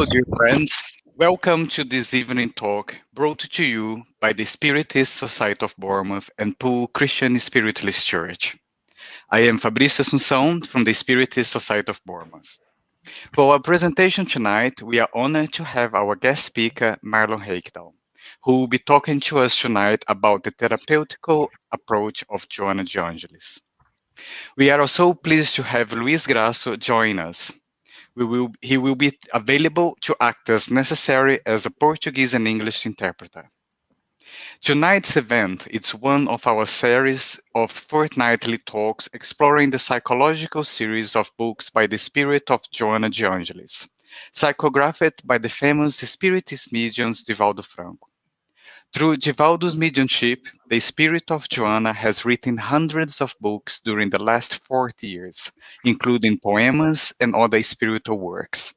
Hello, dear friends. Welcome to this evening talk brought to you by the Spiritist Society of Bournemouth and Poole Christian Spiritualist Church. I am Fabrício Assunção from the Spiritist Society of Bournemouth. For our presentation tonight, we are honored to have our guest speaker, Marlon Reikdal, who will be talking to us tonight about the therapeutical approach of Joanna de Angelis. We are also pleased to have Luis Grasso join us. He will be available to act as necessary as a Portuguese and English interpreter. Tonight's event is one of our series of fortnightly talks exploring the psychological series of books by the spirit of Joanna de Angelis, psychographed by the famous Spiritist medium Divaldo Franco. Through Divaldo's mediumship, the spirit of Joanna has written hundreds of books during the last 40 years, including poemas and other spiritual works.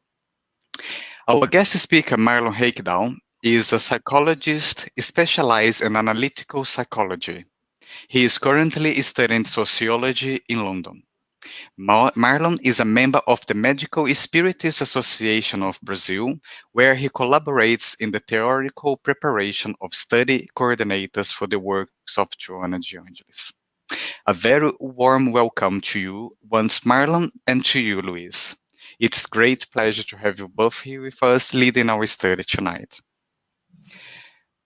Our guest speaker, Marlon Reikdal, is a psychologist specialized in analytical psychology. He is currently studying sociology in London. Marlon is a member of the Medical Spiritist Association of Brazil, where he collaborates in the theoretical preparation of study coordinators for the works of Joanna de Angelis. A very warm welcome to you once, Marlon, and to you, Luis. It's a great pleasure to have you both here with us leading our study tonight.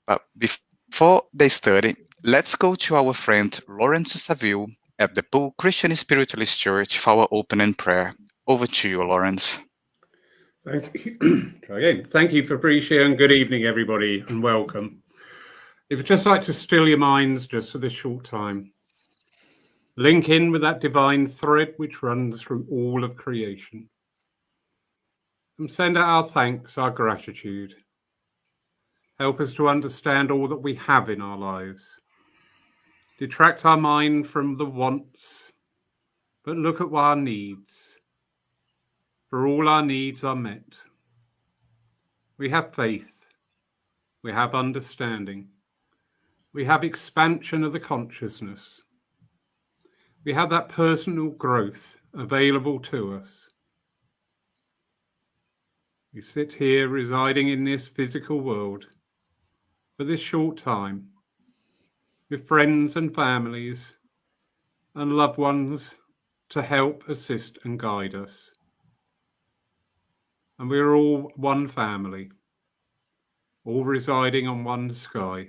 But before they study, let's go to our friend Lawrence Saville at the Poole Christian Spiritualist Church for our opening prayer. Over to you, Lawrence. Thank you. Again, thank you, Fabrício, and good evening, everybody, and welcome. If you'd just like to still your minds just for this short time, link in with that divine thread which runs through all of creation, and send out our thanks, our gratitude. Help us to understand all that we have in our lives. Detract our mind from the wants, but look at our needs. For all our needs are met. We have faith. We have understanding. We have expansion of the consciousness. We have that personal growth available to us. We sit here residing in this physical world for this short time, with friends and families and loved ones to help, assist and guide us. And we are all one family, all residing on one sky,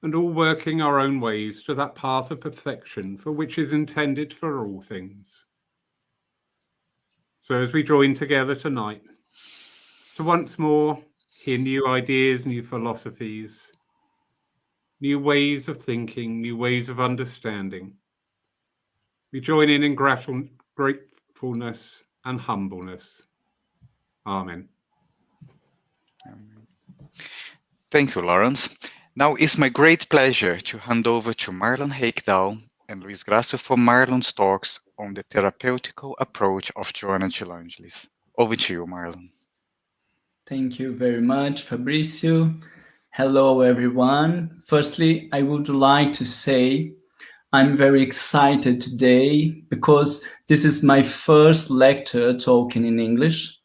and all working our own ways to that path of perfection for which is intended for all things. So as we join together tonight to once more hear new ideas, new philosophies, new ways of thinking, new ways of understanding, we join in gratefulness and humbleness. Amen. Thank you, Lawrence. Now it's my great pleasure to hand over to Marlon Reikdal and Luis Grasso for Marlon's talks on the therapeutical approach of Joanna de Angelis. Over to you, Marlon. Thank you very much, Fabrício. Hello, everyone. Firstly, I would like to say I'm very excited today because this is my first lecture talking in English.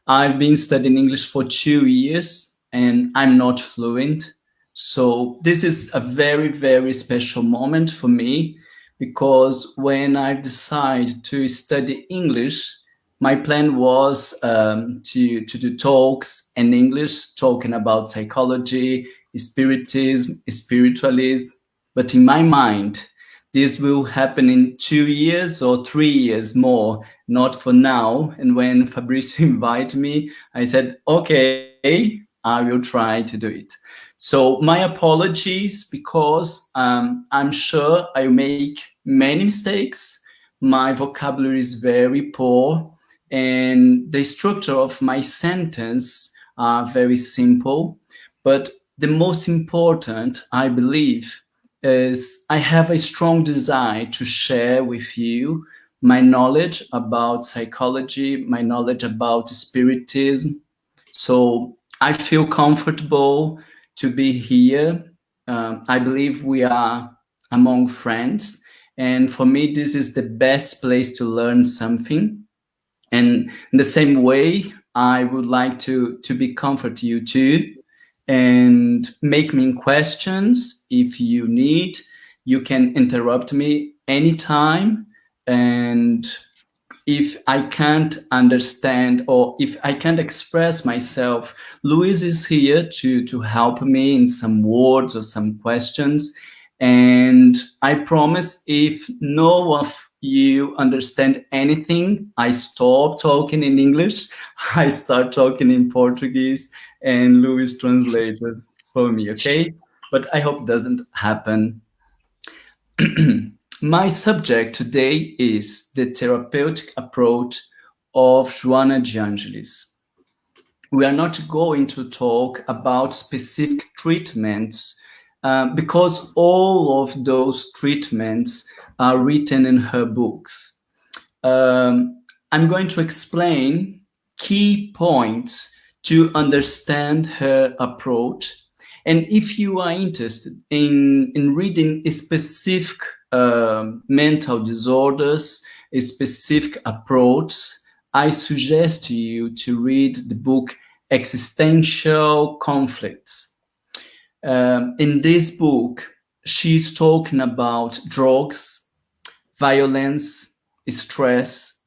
I've been studying English for 2 years and I'm not fluent. So this is a very, very special moment for me because when I decided to study English, my plan was to do talks in English, talking about psychology, spiritism, spiritualism. But in my mind, this will happen in 2 years or 3 years more, not for now. And when Fabrício invited me, I said, okay, I will try to do it. So my apologies because I'm sure I make many mistakes. My vocabulary is very poor and the structure of my sentence are very simple. But the most important, I believe, is I have a strong desire to share with you my knowledge about psychology, my knowledge about spiritism. So I feel comfortable to be here. I believe we are among friends. And for me, this is the best place to learn something. And in the same way, I would like to be comfort you too, and make me questions if you need. You can interrupt me anytime, and if I can't understand or if I can't express myself, Luis is here to help me in some words or some questions. And I promise if no of you understand anything, I stop talking in English, I start talking in Portuguese, and Luis translated for me, okay? But I hope it doesn't happen. My subject today is the therapeutic approach of Joanna de Angelis. We are not going to talk about specific treatments because all of those treatments are written in her books. I'm going to explain key points to understand her approach. And if you are interested in reading a specific mental disorders, a specific approach, I suggest to you to read the book Existential Conflicts. In this book, she's talking about drugs, violence, stress,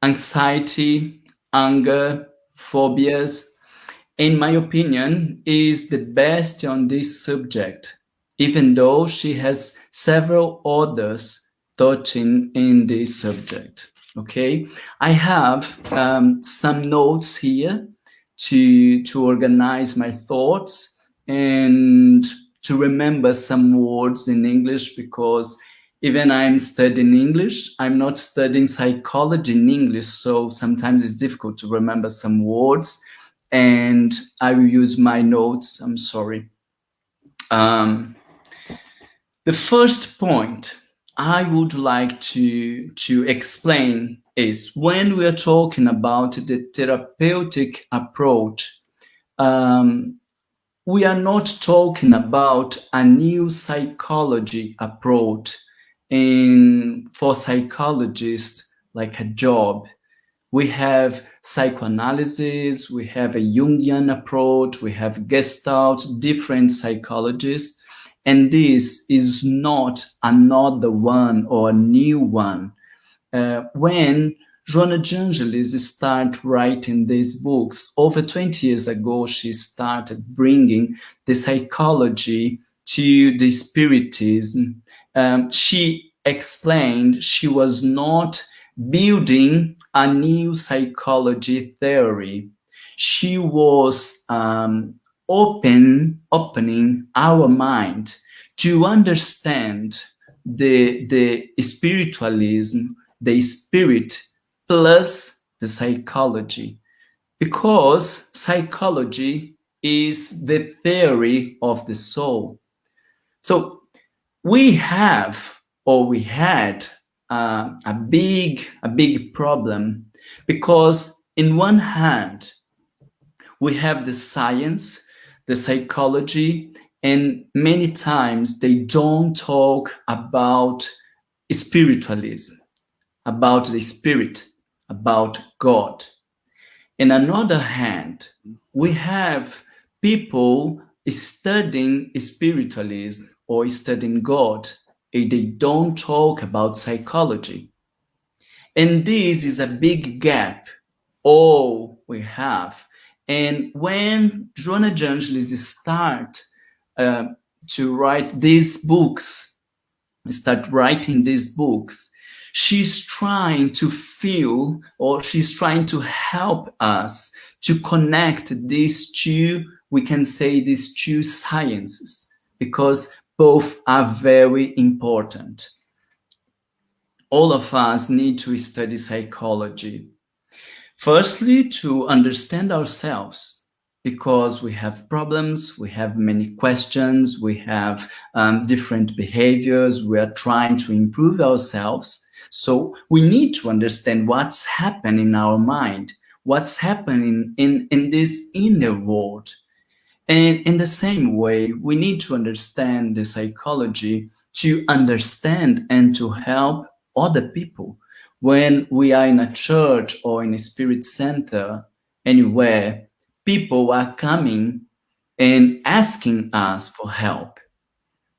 anxiety, anger, phobias. In my opinion, is the best on this subject, even though she has several others touching in this subject. Okay, I have some notes here to organize my thoughts and to remember some words in English, because even I'm studying English, I'm not studying psychology in English, so sometimes it's difficult to remember some words, and I will use my notes. I'm sorry. The first point I would like to explain is when we are talking about the therapeutic approach, we are not talking about a new psychology approach for psychologists like a job. We have psychoanalysis, we have a Jungian approach, we have Gestalt, different psychologists, and this is not another one or a new one. When Joanna de Angelis started writing these books, over 20 years ago, she started bringing the psychology to the spiritism. She explained she was not building a new psychology theory. She was opening our mind to understand the spiritualism, the spirit plus the psychology, because psychology is the theory of the soul. So we have, or we had, a big problem, because in one hand we have the science, the psychology, and many times they don't talk about spiritualism, about the spirit, about God. In another hand, we have people studying spiritualism or studying God, and they don't talk about psychology. And this is a big gap all we have. And when Joanna de Angelis start to write these books, start writing these books, she's trying to feel, or she's trying to help us to connect these two, we can say these two sciences, because both are very important. All of us need to study psychology. Firstly, to understand ourselves, because we have problems, we have many questions, we have different behaviors, we are trying to improve ourselves. So we need to understand what's happening in our mind, what's happening in this inner world. And in the same way, we need to understand the psychology to understand and to help other people. When we are in a church or in a spirit center anywhere, people are coming and asking us for help.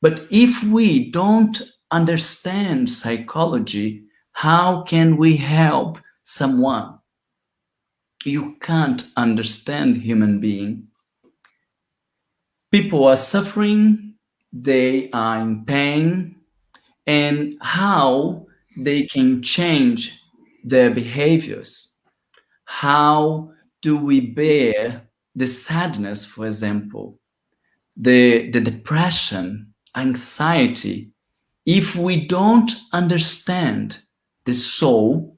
But if we don't understand psychology, how can we help someone? You can't understand human being. People are suffering, they are in pain, and how they can change their behaviors. How do we bear the sadness, for example, the depression, anxiety? If we don't understand the soul,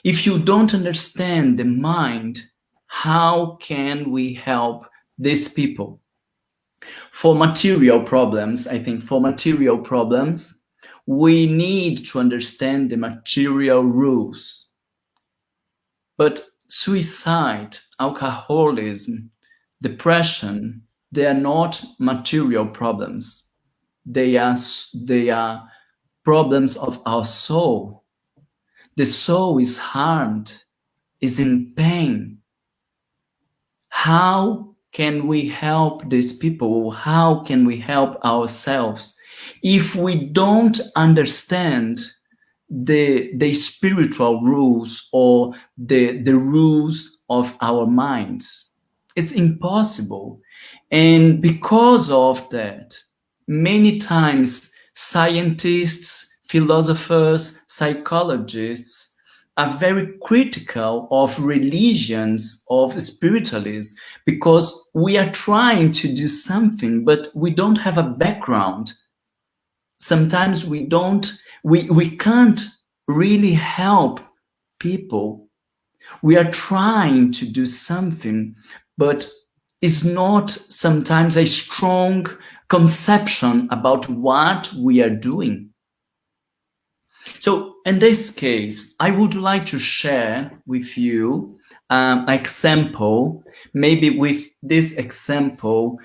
if you don't understand the mind, how can we help these people? For material problems, I think for material problems, we need to understand the material rules. But suicide, alcoholism, depression, they are not material problems. They are problems of our soul. The soul is harmed, is in pain. How can we help these people? How can we help ourselves if we don't understand the spiritual rules or the rules of our minds? It's impossible. And because of that, many times scientists, philosophers, psychologists are very critical of religions, of spiritualism, because we are trying to do something, but we don't have a background. Sometimes we can't really help people. We are trying to do something, but it's not sometimes a strong conception about what we are doing. So in this case, I would like to share with you an example. Maybe with this example,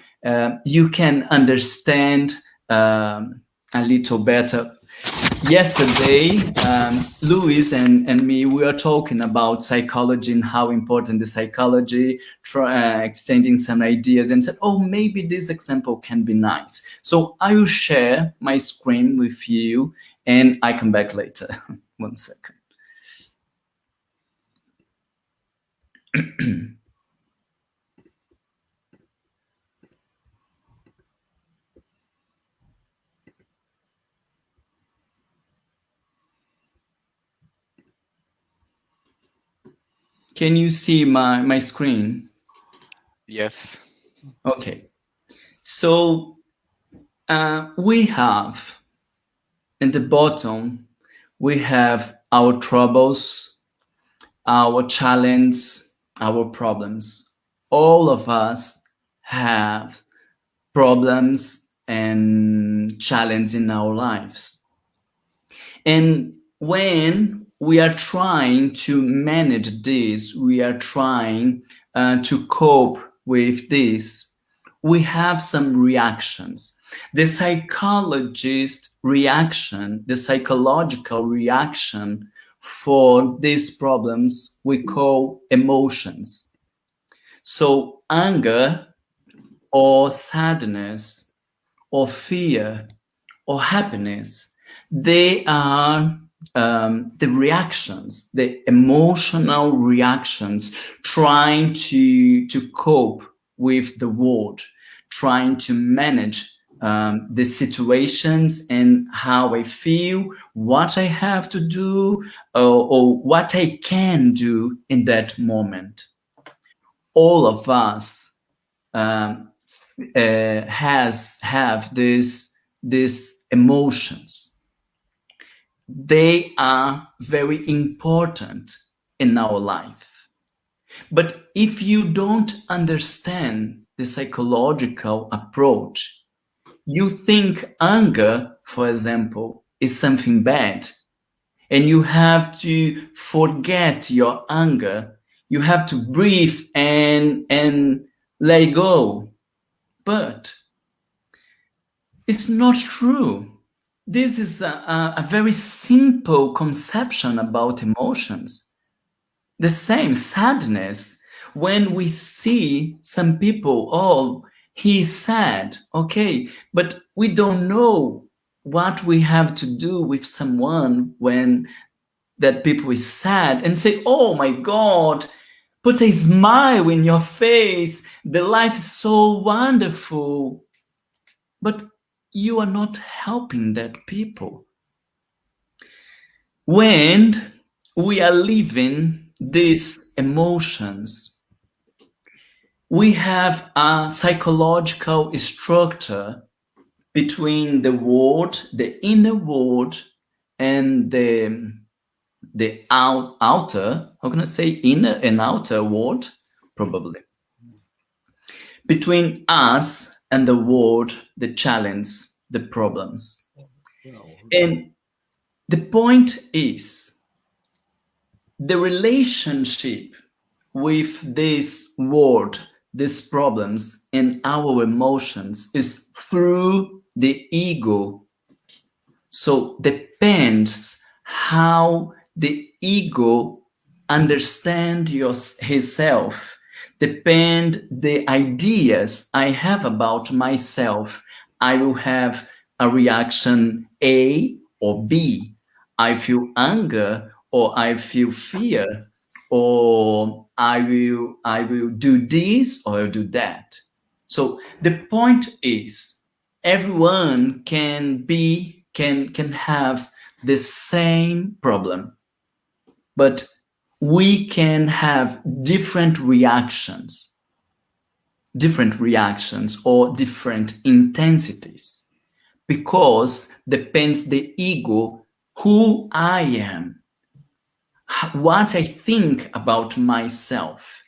you can understand a little better. Yesterday, Luis and me, we were talking about psychology and how important the psychology, exchanging some ideas, and said, oh, maybe this example can be nice. So I will share my screen with you and I come back later. 1 second. Can you see my screen? Yes. Okay. So we have in the bottom, we have our troubles, our challenge, our problems. All of us have problems and challenges in our lives. And when we are trying to manage this, we are trying to cope with this, we have some reactions. The psychologist reaction, the psychological reaction for these problems we call emotions. So anger or sadness or fear or happiness, they are the reactions, the emotional reactions, trying to cope with the world, trying to manage the situations and how I feel, what I have to do, or what I can do in that moment. All of us have these emotions. They are very important in our life. But if you don't understand the psychological approach, you think anger, for example, is something bad, and you have to forget your anger. You have to breathe and let it go. But it's not true. This is a very simple conception about emotions. The same sadness. When we see some people, oh, he's sad, okay, but we don't know what we have to do with someone when that people is sad and say, oh my God, put a smile in your face. The life is so wonderful. But you are not helping that people. When we are living these emotions, we have a psychological structure between the world, the inner world, and the outer, how can I say, inner and outer world, probably. Between us and the world, the challenge, the problems. And the point is, the relationship with this world, these problems, and our emotions is through the ego. So depends how the ego understand himself, depend the ideas I have about myself. I will have a reaction A or B. I feel anger or I feel fear, or I will do this or I'll do that. So the point is, everyone can have the same problem, but we can have different reactions or different intensities, because depends the ego, who I am, what I think about myself,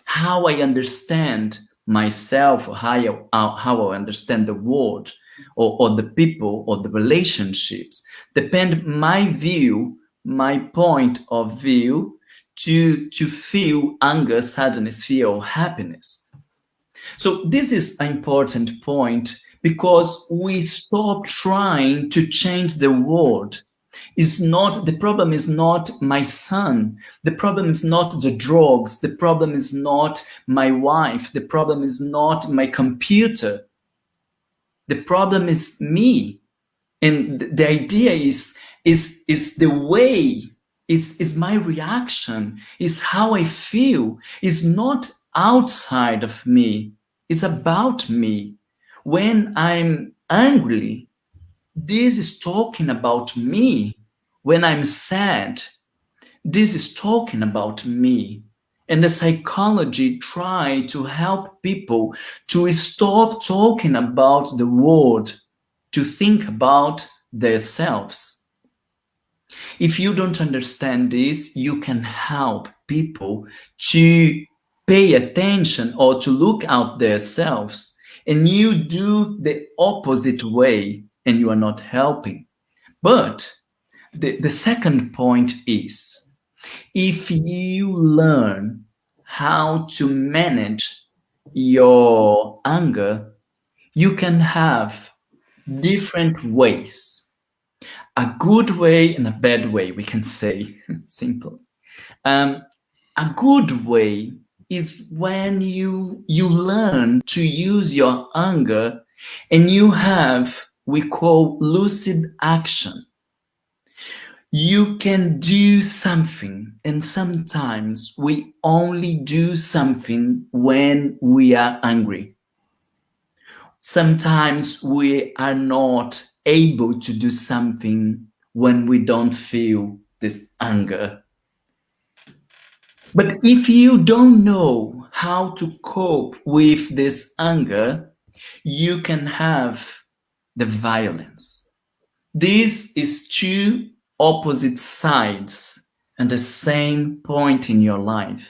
how I understand myself, or how I understand the world, or the people, or the relationships, depend my view, my point of view, to feel anger, sadness, fear, or happiness. So this is an important point, because we stop trying to change the world. The problem is not my son. The problem is not the drugs. The problem is not my wife. The problem is not my computer. The problem is me. And the idea is the way, is my reaction, is how I feel, is not outside of me. It's about me. When I'm angry, this is talking about me. When I'm sad, this is talking about me. And the psychology try to help people to stop talking about the world, to think about themselves. If you don't understand this, you can help people to pay attention or to look out themselves, and you do the opposite way, and you are not helping. But the second point is, if you learn how to manage your anger, you can have different ways. A good way and a bad way, we can say, simple. A good way is when you learn to use your anger, and you have, we call, lucid action. You can do something, and sometimes we only do something when we are angry. Sometimes we are not able to do something when we don't feel this anger. But if you don't know how to cope with this anger, you can have the violence. This is two opposite sides and the same point in your life.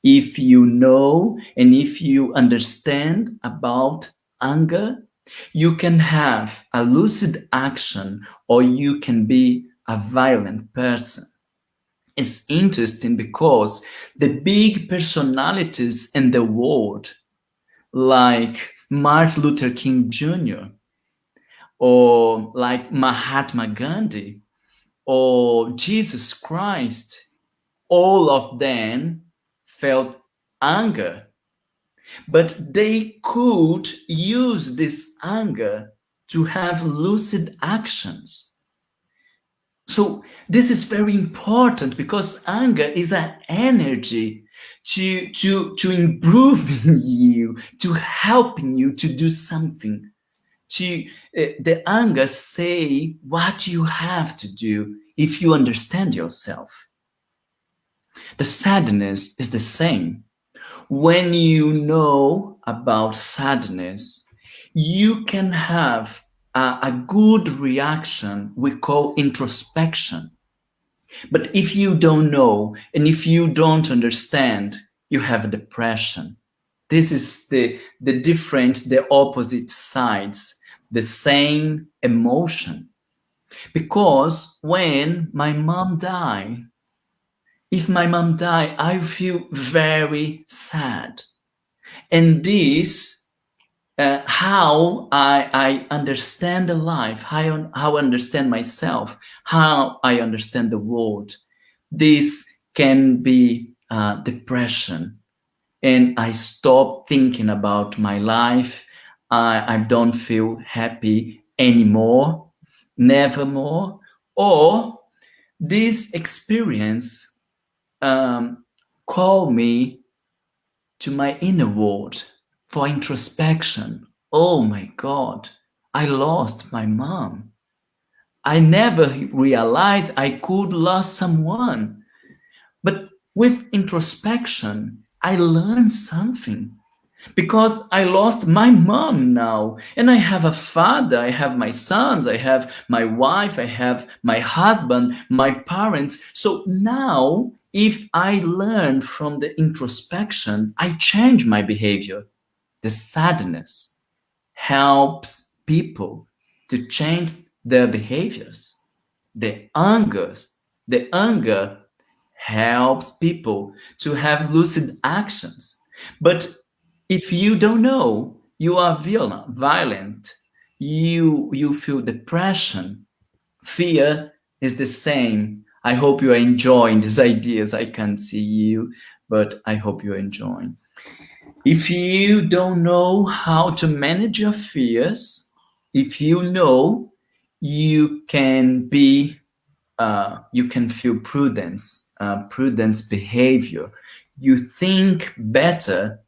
If you know and if you understand about anger, you can have a lucid action, or you can be a violent person. It's interesting because the big personalities in the world, like Martin Luther King Jr., or like Mahatma Gandhi, or Jesus Christ, all of them felt anger, but they could use this anger to have lucid actions. So this is very important because anger is an energy to improving you, to helping you to do something. To the anger say what you have to do if you understand yourself. The sadness is the same. When you know about sadness, you can have a good reaction we call introspection. But if you don't know and if you don't understand, you have a depression. This is the different, the opposite sides, the same emotion. Because when my mom died, if my mom died, I feel very sad. And this, how I understand the life, how I understand myself, how I understand the world. This can be depression. And I stop thinking about my life. I don't feel happy anymore, nevermore. Or this experience call me to my inner world for introspection. Oh my God, I lost my mom. I never realized I could lose someone. But with introspection, I learned something because I lost my mom now. And I have a father, I have my sons, I have my wife, I have my husband, my parents. So now, if I learn from the introspection, I change my behavior. The sadness helps people to change their behaviors. The anger helps people to have lucid actions. But if you don't know, you are violent, you feel depression, fear is the same. I hope you are enjoying these ideas. I can't see you, but I hope you're enjoying. If you don't know how to manage your fears, if you know, you can be you can feel prudence behavior. You think better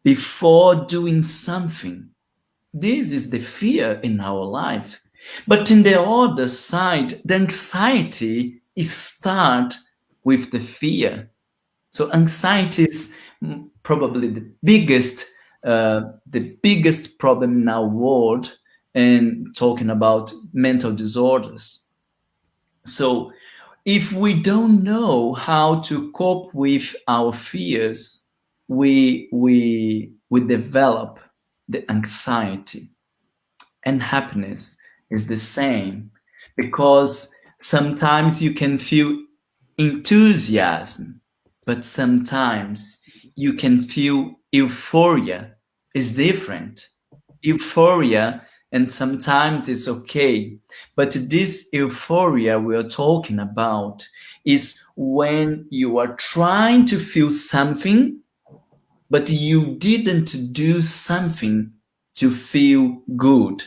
before doing something. This is the fear in our life. But in the other side, the anxiety is start with the fear. So anxiety is probably the biggest problem in our world, and talking about mental disorders. So if we don't know how to cope with our fears, we develop the anxiety. And happiness is the same, because sometimes you can feel enthusiasm, but sometimes you can feel euphoria. Is different. Euphoria, and sometimes it's okay. But this euphoria we are talking about is when you are trying to feel something, but you didn't do something to feel good.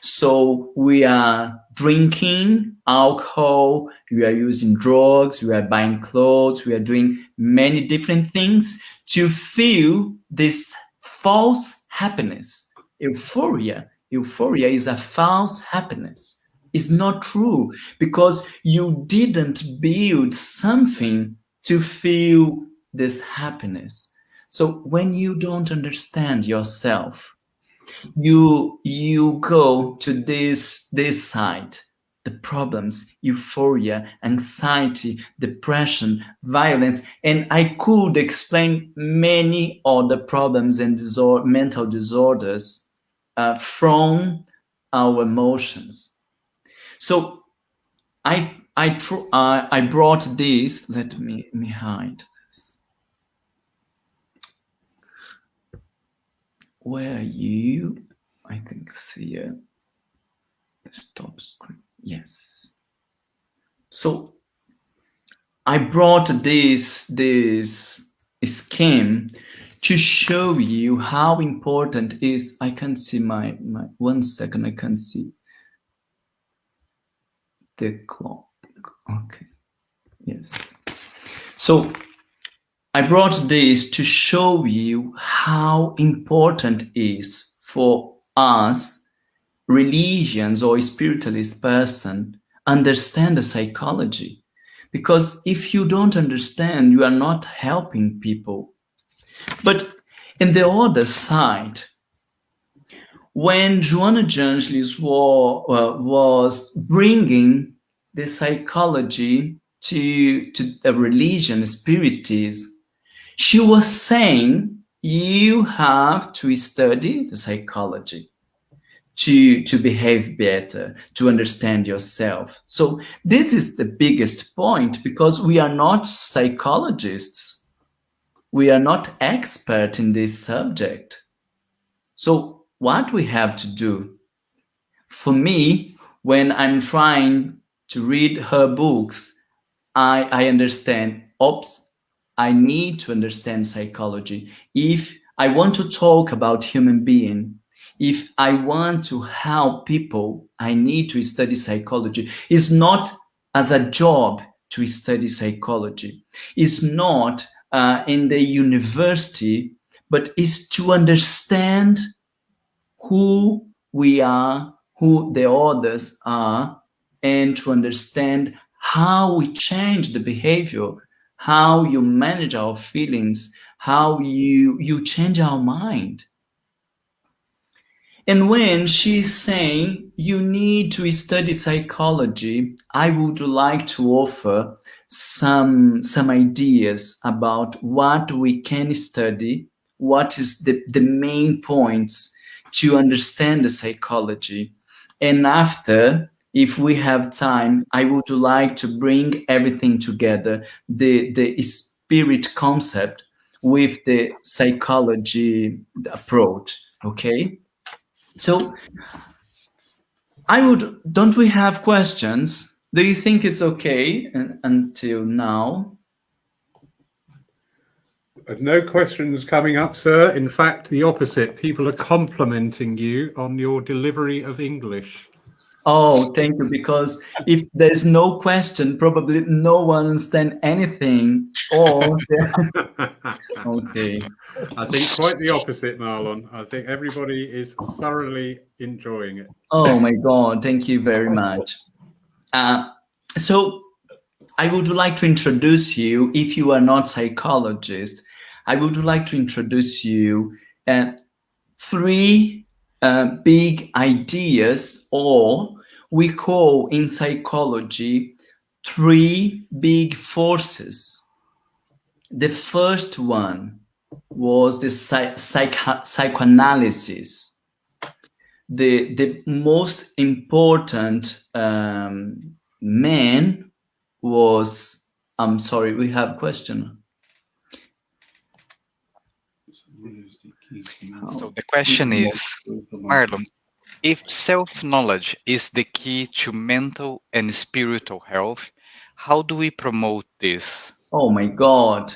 So we are drinking alcohol, we are using drugs, we are buying clothes, we are doing many different things to feel this false happiness. Euphoria is a false happiness. It's not true because you didn't build something to feel this happiness. So when you don't understand yourself, you go to this side, the problems, euphoria, anxiety, depression, violence, and I could explain many other problems and mental disorders from our emotions. So I brought this. Let me hide this. Where are you? I think it's here. Stop screen. Yes. So I brought this scheme to show you how important is. I can see my 1 second. I can see the clock. Okay. Yes. So I brought this to show you how important it is for us, religions or spiritualist person, understand the psychology. Because if you don't understand, you are not helping people. But in the other side, when Joanna de Angelis was bringing the psychology to the religion, spiritism, she was saying you have to study the psychology to behave better, to understand yourself. So this is the biggest point, because we are not psychologists. We are not expert in this subject. So what we have to do, for me, when I'm trying to read her books, I understand, oops, I need to understand psychology. If I want to talk about human being, if I want to help people, I need to study psychology. It's not as a job to study psychology. It's not in the university, but it's to understand who we are, who the others are, and to understand how we change the behavior, how you manage our feelings, how you change our mind. And when she's saying you need to study psychology, I would like to offer some ideas about what we can study, what is the main points to understand the psychology. And after, if we have time, I would like to bring everything together, the spirit concept with the psychology approach, okay? So don't we have questions? Do you think it's okay until now? No questions coming up, sir. In fact, the opposite. People are complimenting you on your delivery of English. Oh, thank you. Because if there's no question, probably no one understands anything. Or okay. I think quite the opposite, Marlon. I think everybody is thoroughly enjoying it. Oh my God, thank you very much. So I would like to introduce you, if you are not psychologist, I would like to introduce you three big ideas, or we call in psychology three big forces. The first one was the psychoanalysis. The most important man was, I'm sorry, we have a question. So the question is, Marlon, if self-knowledge is the key to mental and spiritual health, how do we promote this? Oh my God.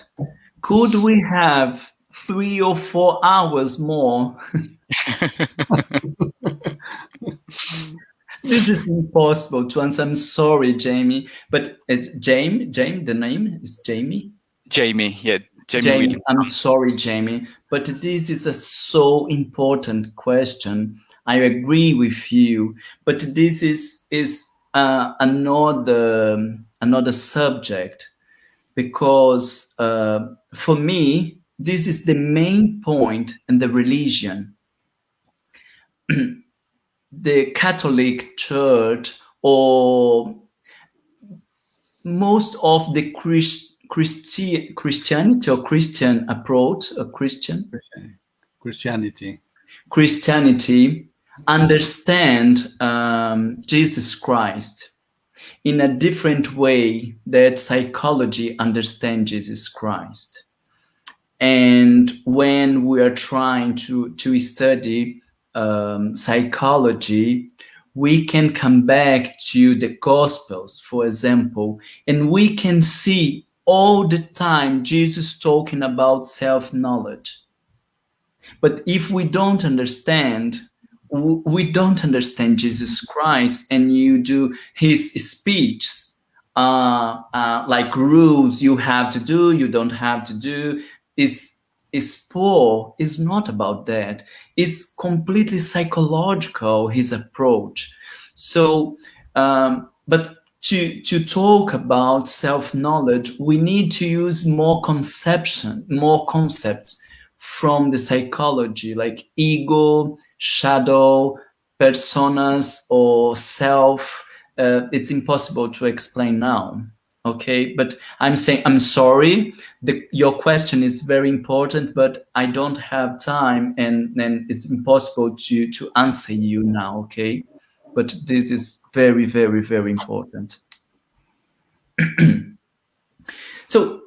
Could we have 3 or 4 hours more? This is impossible to answer. I'm sorry, Jamie. But Jamie, the name is Jamie? Jamie, yeah. Jamie, I'm sorry, Jamie. But this is a so important question. I agree with you. But this is another subject. Because for me, this is the main point in the religion. The Catholic Church, or most of the Christianity or Christian approach, or Christianity understand Jesus Christ in a different way that psychology understands Jesus Christ. And when we are trying to study psychology, we can come back to the Gospels, for example, and we can see all the time Jesus talking about self-knowledge. But if we don't understand, we don't understand Jesus Christ, and you do his speech, like rules you have to do, you don't have to do, is poor. Is not about that. It's completely psychological, his approach. So, but to talk about self-knowledge, we need to use more concepts from the psychology, like ego, shadow, personas, or self. It's impossible to explain now. Okay, but I'm saying, I'm sorry. Your question is very important, but I don't have time, and it's impossible to answer you now. Okay, but this is very, very, very important. So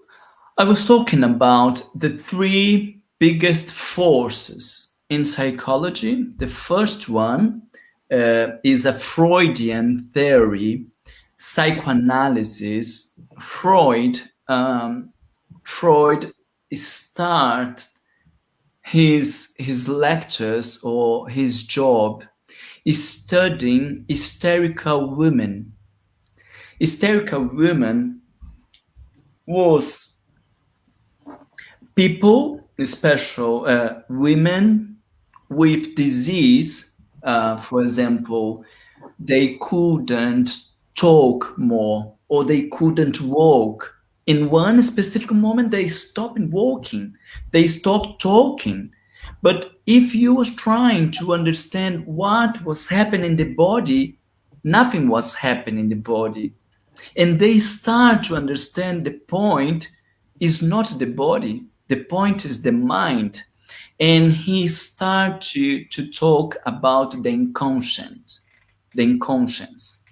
I was talking about the three biggest forces in psychology. The first one is a Freudian theory, psychoanalysis. Freud start his lectures or his job is studying hysterical women. Hysterical women was people, especially women with disease. For example, they couldn't talk more, or they couldn't walk. In one specific moment, they stopped walking, they stopped talking. But if you was trying to understand what was happening in the body, nothing was happening in the body. And they start to understand the point is not the body, the point is the mind. And he start to talk about the inconscience. The inconscience.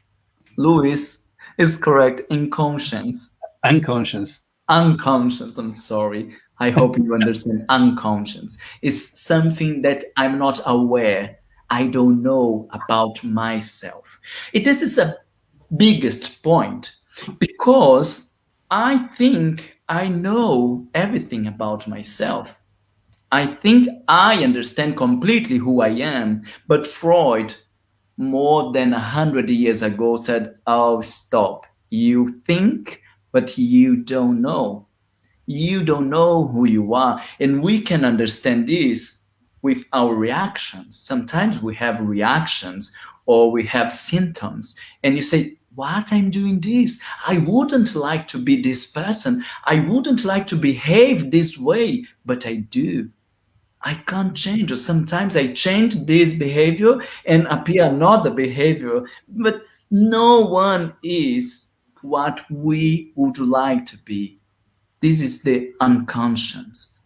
Louis is correct, inconscience. Unconscious. Unconscious, I'm sorry. I hope you understand. Unconscious is something that I'm not aware. I don't know about myself. This is a biggest point, because I think I know everything about myself. I think I understand completely who I am. But Freud, more than 100 years ago, said, oh, stop. You think, but you don't know. You don't know who you are. And we can understand this with our reactions. Sometimes we have reactions or we have symptoms, and you say, what, I'm doing this? I wouldn't like to be this person. I wouldn't like to behave this way, but I do. I can't change. Or sometimes I change this behavior and appear another behavior, but no one is what we would like to be. This is the unconscious.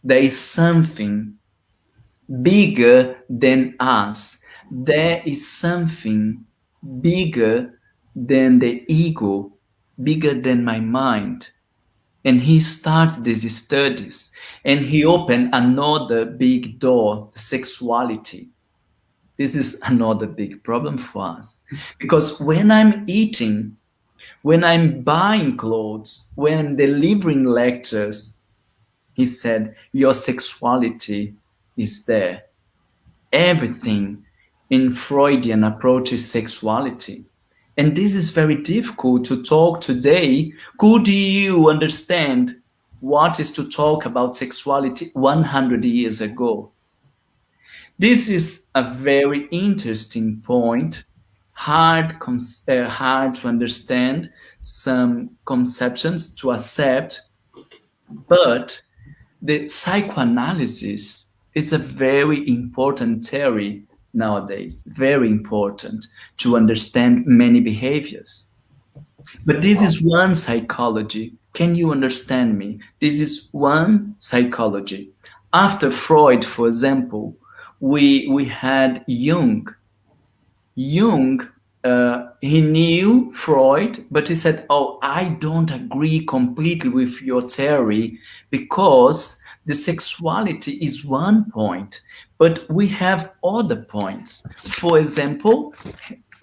There is something bigger than us. There is something bigger than the ego, bigger than my mind. And he started these studies, and he opened another big door, sexuality. This is another big problem for us, because when I'm eating, when I'm buying clothes, when I'm delivering lectures, he said, your sexuality is there. Everything in Freudian approach is sexuality. And this is very difficult to talk today. Could you understand what is to talk about sexuality 100 years ago? This is a very interesting point, hard to understand, some conceptions to accept, but the psychoanalysis is a very important theory nowadays, very important to understand many behaviors. But this is one psychology. Can you understand me? This is one psychology. After Freud, for example, we had Jung. Jung, he knew Freud, but he said, oh, I don't agree completely with your theory, because the sexuality is one point, but we have other points. For example,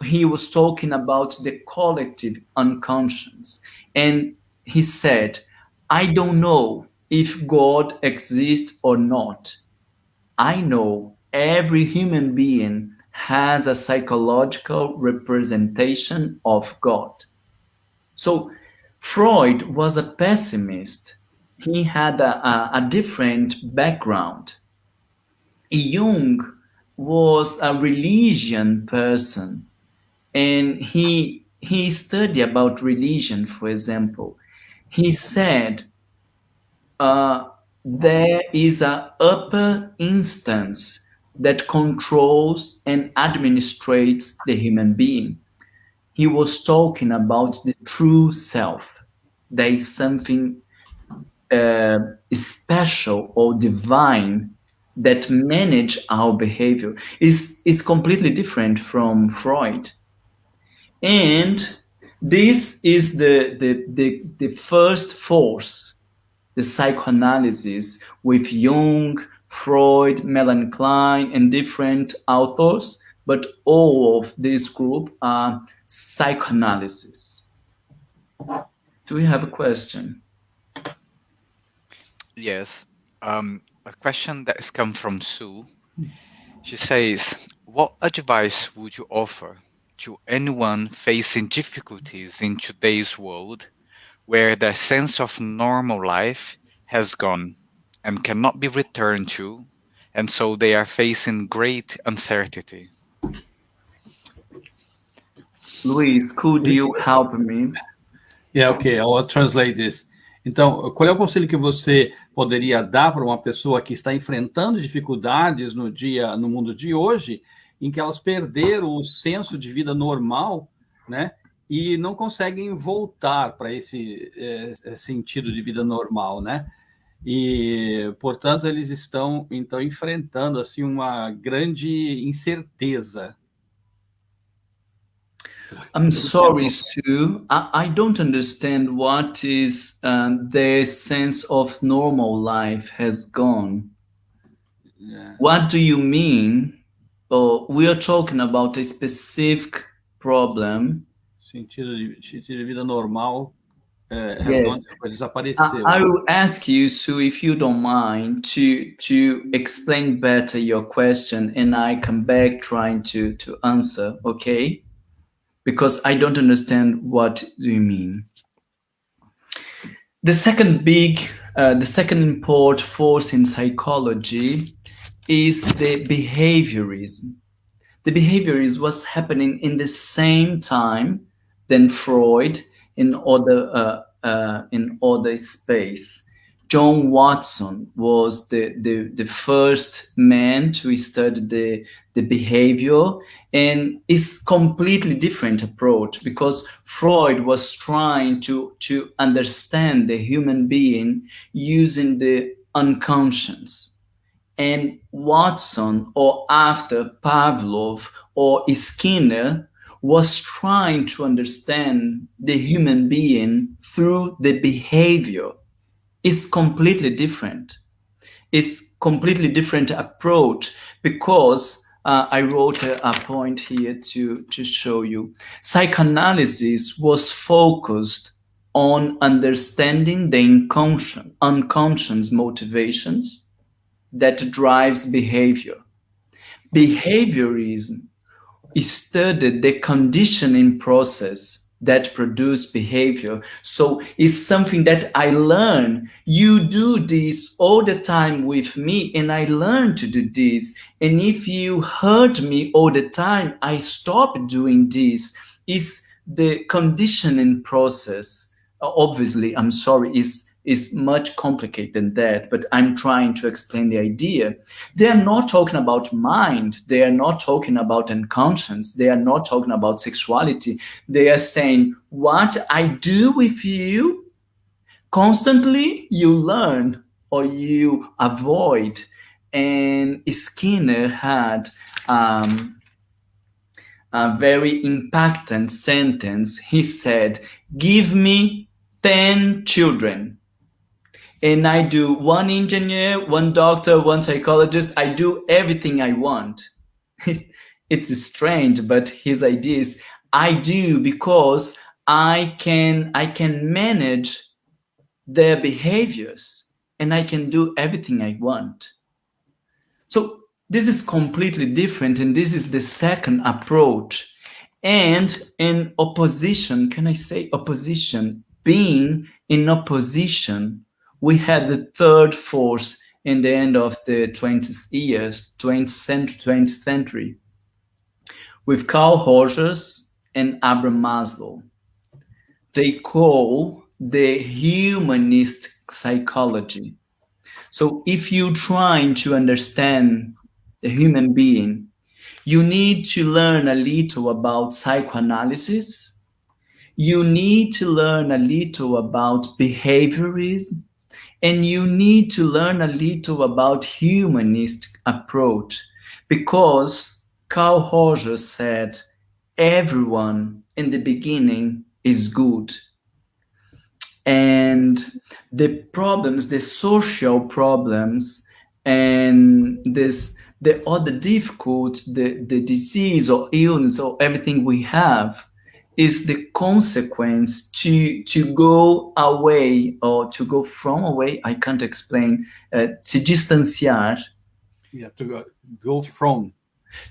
he was talking about the collective unconscious, and he said, I don't know if God exists or not. I know every human being has a psychological representation of God. So Freud was a pessimist. He had a different background. Jung was a religion person, and he studied about religion. For example, he said there is a upper instance that controls and administrates the human being. He was talking about the true self. There is something special or divine that manage our behavior. Is completely different from Freud. And this is the first force, the psychoanalysis with Jung, Freud, Melanie Klein, and different authors, but all of this group are psychoanalysis. Do you have a question? Yes. A question that has come from Sue. She says, what advice would you offer to anyone facing difficulties in today's world where their sense of normal life has gone and cannot be returned to, and so they are facing great uncertainty? Luis, could you help me? Yeah, okay, I'll translate this. Então, qual é o conselho que você poderia dar para uma pessoa que está enfrentando dificuldades no mundo de hoje, em que elas perderam o senso de vida normal, né? E não conseguem voltar para esse sentido de vida normal, né? E, portanto, eles estão então enfrentando assim uma grande incerteza. I'm sorry, Sue. I don't understand what is their sense of normal life has gone. Yeah. What do you mean? We are talking about a specific problem. Sentido de vida normal has Yes. gone, desapareceu. I will ask you, Sue, if you don't mind, to explain better your question, and I come back trying to answer, okay? Because I don't understand what do you mean. The second important force in psychology is the behaviorism. The behaviorism was happening in the same time than Freud in other space. John Watson was the first man to study the behavior, and it's completely different approach because Freud was trying to understand the human being using the unconscious. And Watson, or after Pavlov or Skinner, was trying to understand the human being through the behavior. It's completely different. It's completely different approach because I wrote a point here to show you. Psychoanalysis was focused on understanding the unconscious motivations that drives behavior. Behaviorism studied the conditioning process that produce behavior. So it's something that I learn. You do this all the time with me, and I learn to do this. And if you hurt me all the time, I stop doing this. It's the conditioning process. Obviously, I'm sorry, is much complicated than that, but I'm trying to explain the idea. They are not talking about mind. They are not talking about unconscious. They are not talking about sexuality. They are saying, what I do with you, constantly you learn or you avoid. And Skinner had a very impacting sentence. He said, give me 10 children, and I do one engineer, one doctor, one psychologist. I do everything I want. It's strange, but his idea is I do because I can manage their behaviors, and I can do everything I want. So this is completely different, and this is the second approach. And in opposition, can I say opposition? Being in opposition, we had the third force in the end of the 20th century, with Carl Rogers and Abraham Maslow. They call the humanist psychology. So if you're trying to understand the human being, you need to learn a little about psychoanalysis. You need to learn a little about behaviorism, and you need to learn a little about humanist approach, because Carl Rogers said everyone in the beginning is good. And the problems, the social problems, and the other difficult, the disease or illness or everything we have is the consequence to go away or to go from away. I can't explain. Se distanciar. Yeah, to go from.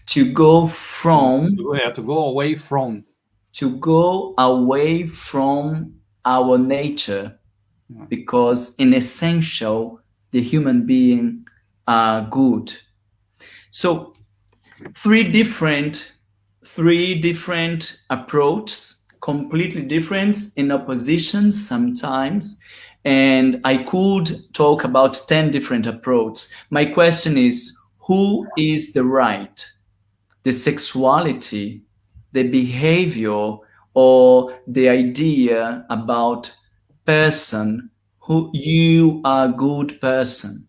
To go from. Yeah, to go away from. To go away from our nature, because in essential, the human being are good. So three different approaches, completely different, in opposition sometimes, and I could talk about 10 different approaches. My question is, who is the right? The sexuality, the behavior, or the idea about person, who you are a good person?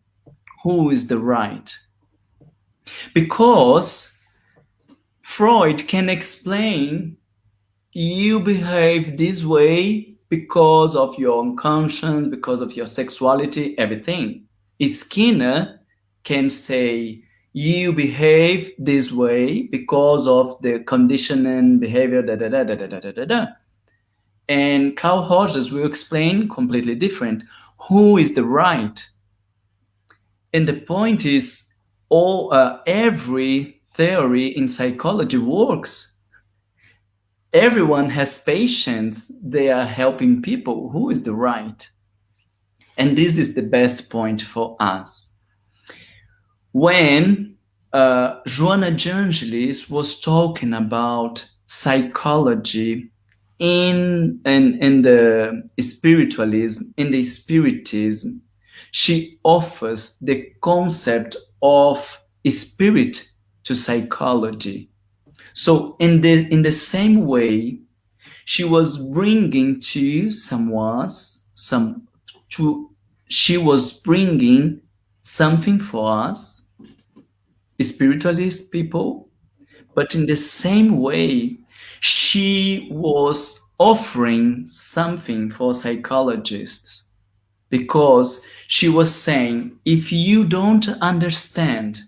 Who is the right? Because Freud can explain you behave this way because of your unconscious, because of your sexuality, everything. Skinner can say you behave this way because of the conditioning behavior, And Carl Rogers will explain completely different. Who is the right? And the point is, every theory in psychology works. Everyone has patients. They are helping people. Who is the right? And this is the best point for us. When Joanna de Angelis was talking about psychology in the spiritualism, in the spiritism, she offers the concept of spirit to psychology. So in the same way, she was bringing to she was bringing something for us, spiritualist people, but in the same way, she was offering something for psychologists, because she was saying, if you don't understand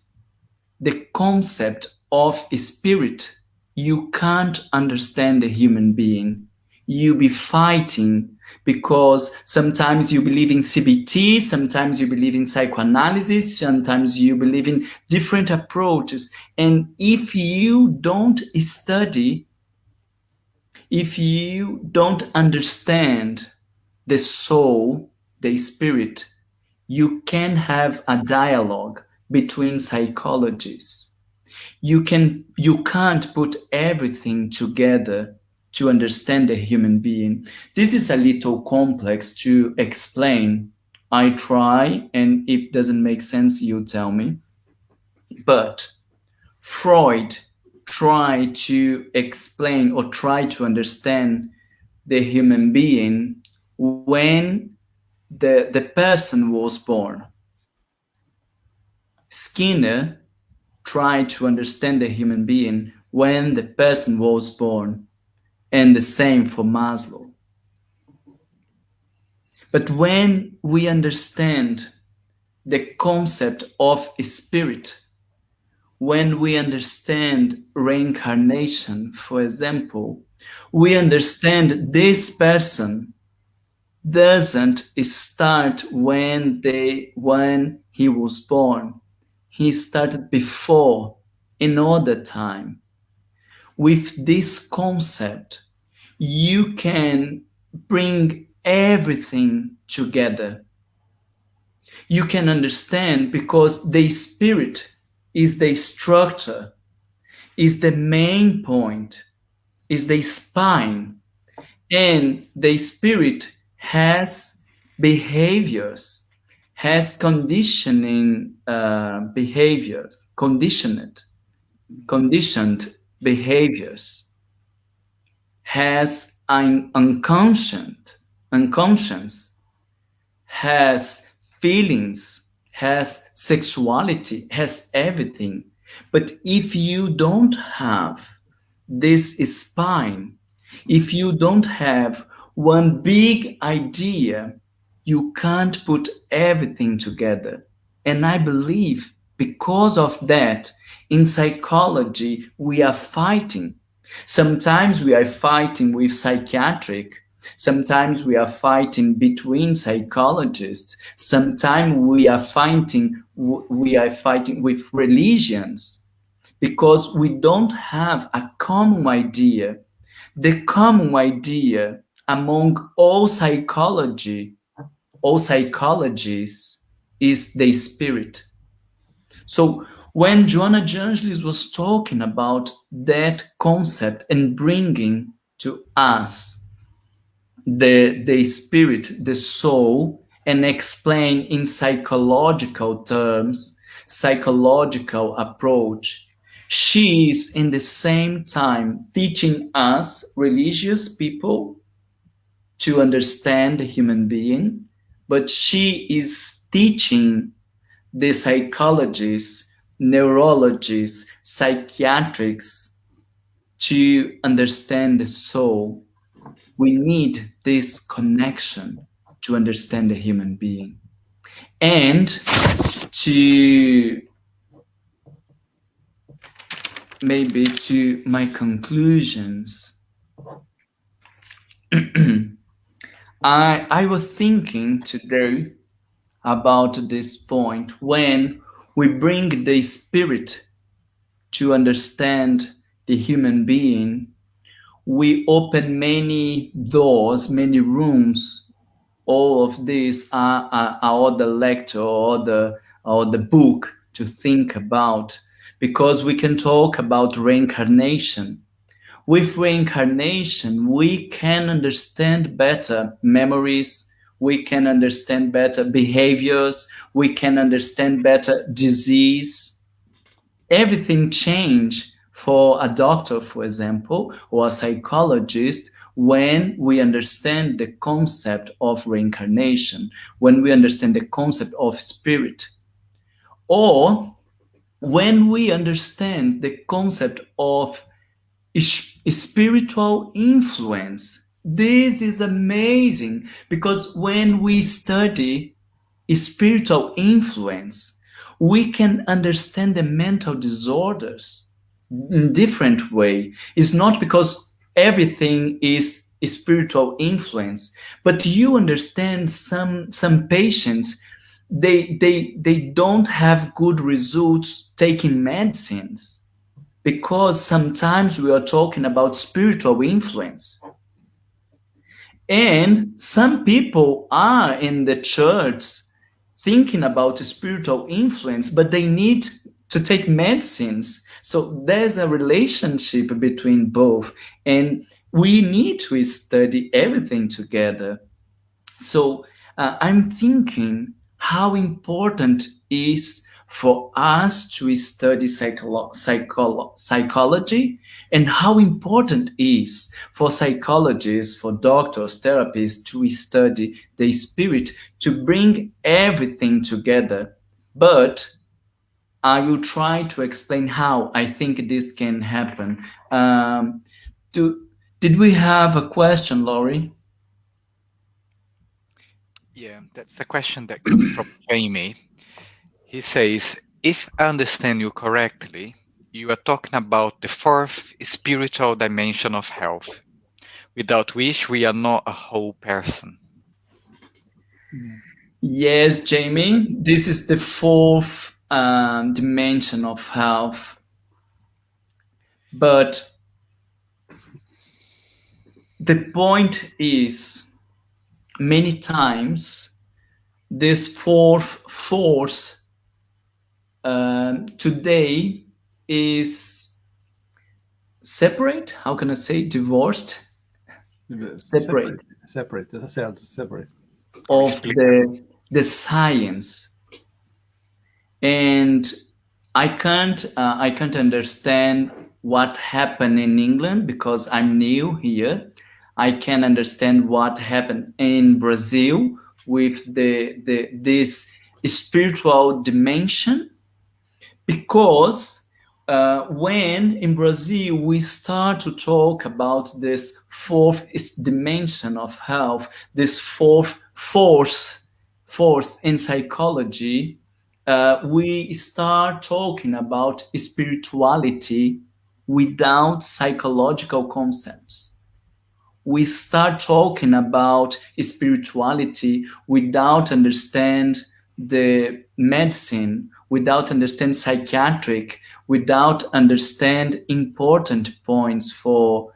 the concept of spirit, you can't understand a human being. You be fighting, because sometimes you believe in CBT, sometimes you believe in psychoanalysis, sometimes you believe in different approaches. And if you don't study, if you don't understand the soul, the spirit, you can have a dialogue between psychologists. You can't put everything together to understand a human being. This is a little complex to explain. I try, and if it doesn't make sense, you tell me. But Freud tried to explain or try to understand the human being when the person was born. Skinner tried to understand the human being when the person was born, and the same for Maslow. But when we understand the concept of spirit, when we understand reincarnation, for example, we understand this person doesn't start when he was born. He started before, another time. With this concept, you can bring everything together. You can understand because the spirit is the structure, is the main point, is the spine, and the spirit has behaviors, has conditioning behaviors, conditioned behaviors, has an unconscious, has feelings, has sexuality, has everything. But if you don't have this spine, if you don't have one big idea, you can't put everything together. And I believe because of that, in psychology, we are fighting. Sometimes we are fighting with psychiatric. Sometimes we are fighting between psychologists. Sometimes we are fighting with religions because we don't have a common idea. The common idea among all psychologies, is the spirit. So when Joanna de Angelis was talking about that concept and bringing to us the spirit, the soul, and explain in psychological terms, psychological approach, she is in the same time teaching us religious people to understand the human being, but she is teaching the psychologists, neurologists, psychiatrics to understand the soul. We need this connection to understand the human being. And to maybe to my conclusions, I was thinking today about this point when we bring the spirit to understand the human being, we open many doors, many rooms. All of these are the lecture or the book to think about, because we can talk about reincarnation. With reincarnation, we can understand better memories, we can understand better behaviors, we can understand better disease. Everything change for a doctor, for example, or a psychologist, when we understand the concept of reincarnation, when we understand the concept of spirit, or when we understand the concept of spiritual influence. This is amazing because when we study spiritual influence, we can understand the mental disorders in different way. It's not because everything is spiritual influence, but you understand some patients, they don't have good results taking medicines, because sometimes we are talking about spiritual influence. And some people are in the church thinking about spiritual influence, but they need to take medicines. So there's a relationship between both, and we need to study everything together. So I'm thinking how important is for us to study psychology, and how important is for psychologists, for doctors, therapists to study the spirit, to bring everything together. But I will try to explain how I think this can happen. Did we have a question, Laurie? Yeah, that's a question that comes from Jamie. He says, if I understand you correctly, you are talking about the fourth spiritual dimension of health, without which we are not a whole person. Yes, Jamie, this is the fourth dimension of health. But the point is, many times, this fourth force today is separate. How can I say divorced? Separate tá certo, separate. of the science, and I can't understand what happened in England because I'm new here. I can understand what happened in Brazil with this spiritual dimension, because when in Brazil we start to talk about this fourth dimension of health, this fourth force in psychology, we start talking about spirituality without psychological concepts. We start talking about spirituality without understand the medicine, without understand psychiatric, without understand important points for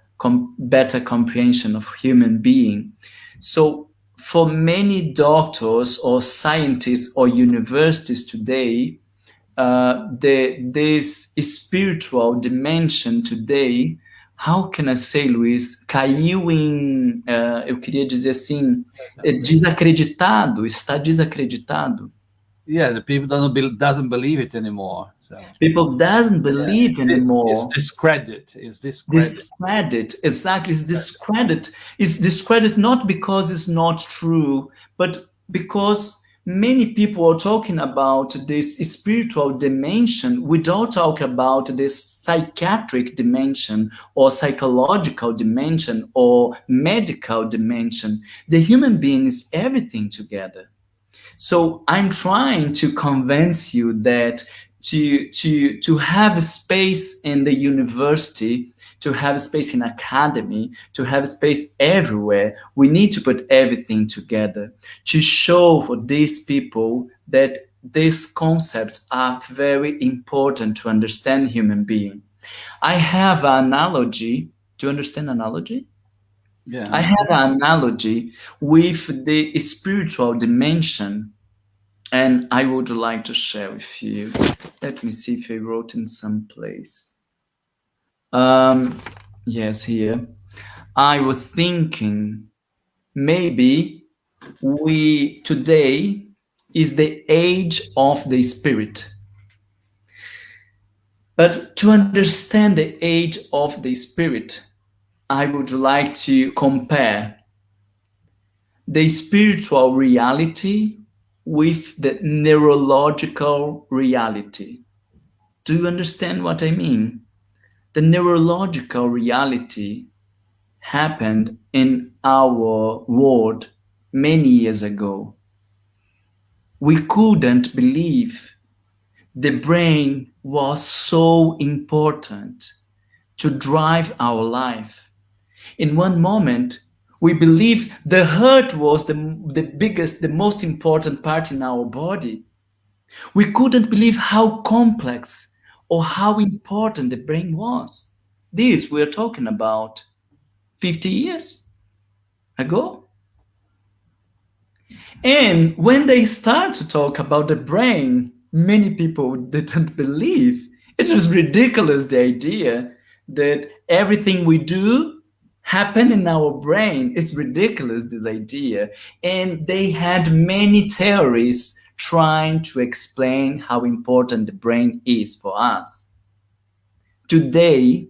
better comprehension of human being. So for many doctors or scientists or universities today, this spiritual dimension today, how can I say, Luiz, caiu em, eu queria dizer assim, desacreditado, está desacreditado. Yeah, the people doesn't believe it anymore. So People doesn't believe anymore. it's discredit. Discredit, exactly. It's discredit. It's discredit not because it's not true, but because many people are talking about this spiritual dimension without talking about this psychiatric dimension or psychological dimension or medical dimension. The human being is everything together. So I'm trying to convince you that to have a space in the university, to have space in academy, to have space everywhere, we need to put everything together to show for these people that these concepts are very important to understand human being. I have an analogy. Do you understand analogy? Yeah. I have an analogy with the spiritual dimension, and I would like to share with you. Let me see if I wrote in some place. Yes, here. I was thinking maybe we today is the age of the spirit. But to understand the age of the spirit, I would like to compare the spiritual reality with the neurological reality. Do you understand what I mean? The neurological reality happened in our world many years ago. We couldn't believe the brain was so important to drive our life. In one moment, we believed the heart was the biggest, the most important part in our body. We couldn't believe how complex or how important the brain was. This we're talking about 50 years ago. And when they start to talk about the brain, many people didn't believe. It was ridiculous, the idea that everything we do happen in our brain. It's ridiculous, this idea. And they had many theories trying to explain how important the brain is for us. Today,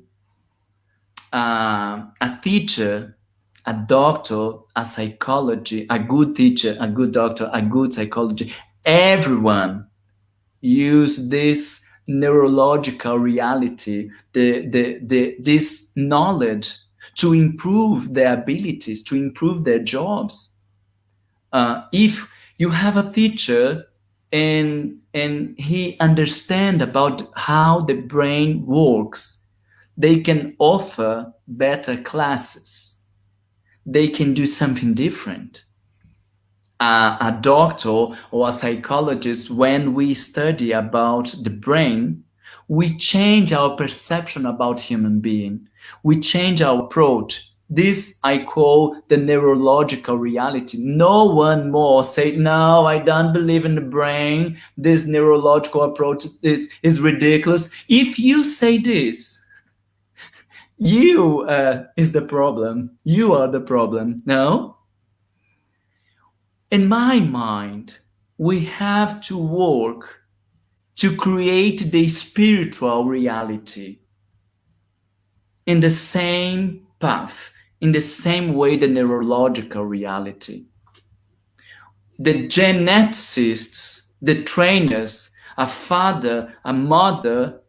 a teacher, a doctor, a psychology, a good teacher, a good doctor, a good psychology, everyone use this neurological reality, this knowledge to improve their abilities, to improve their jobs. If you have a teacher and he understand about how the brain works, they can offer better classes. They can do something different. a doctor or a psychologist, when we study about the brain, we change our perception about human being. We change our approach. This I call the neurological reality. No one more say, no, I don't believe in the brain. This neurological approach is ridiculous. If you say this, you is the problem. You are the problem. No? In my mind, we have to work to create the spiritual reality in the same path, in the same way the neurological reality. The geneticists, the trainers, a father, a mother,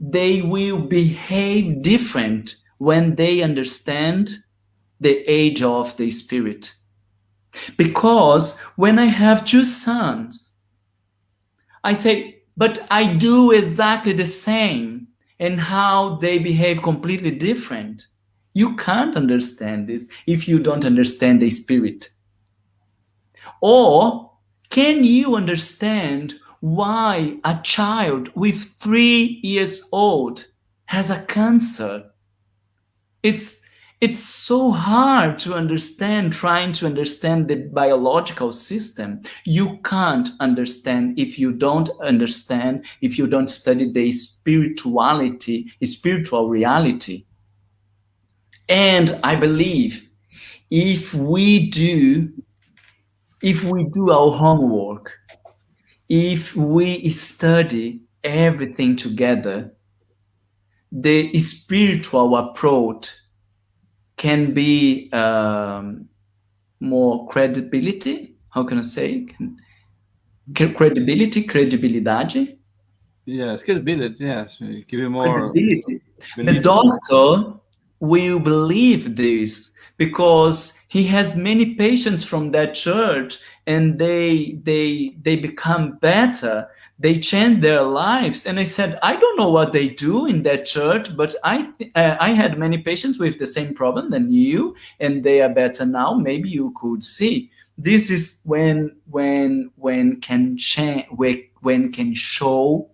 they will behave different when they understand the age of the spirit. Because when I have two sons, I say, but I do exactly the same, and how they behave completely different. You can't understand this if you don't understand the spirit. Or can you understand why a child with 3 years old has a cancer? It's so hard to understand, trying to understand the biological system. You can't understand if you don't understand, if you don't study the spiritual reality. And I believe if we do our homework, if we study everything together, the spiritual approach can be more credibility. How can I say? Credibilidade. Yes, credibility. Yes, give you more Credibility. The doctor will believe this because he has many patients from that church, and they become better. They change their lives. And I said, I don't know what they do in that church, but I had many patients with the same problem than you, and they are better now. Maybe you could see. This is when can change, when can show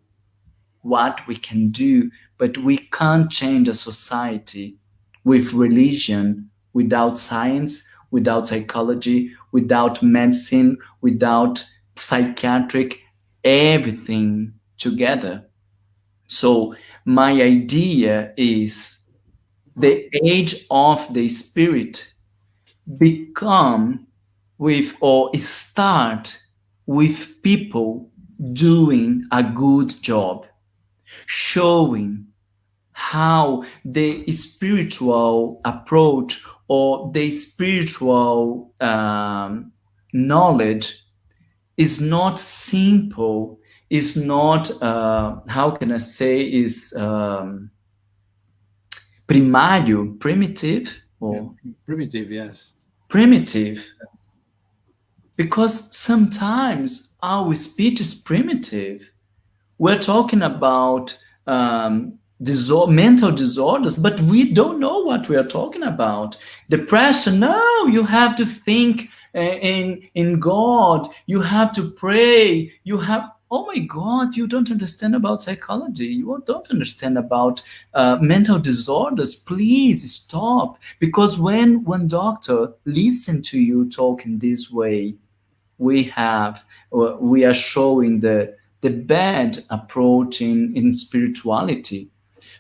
what we can do, but we can't change a society with religion, without science, without psychology, without medicine, without psychiatric, everything together. So my idea is the age of the spirit become with, or start with, people doing a good job, showing how the spiritual approach or the spiritual knowledge is not simple, is not, how can I say, is primário, primitive, or primitive, yes. Primitive. Because sometimes our speech is primitive. We're talking about mental disorders, but we don't know what we are talking about. Depression, no, you have to think in God. You have to pray. You have, oh my God, you don't understand about psychology. You don't understand about mental disorders. Please stop. Because when one doctor listens to you talking this way, we are showing the bad approach in spirituality.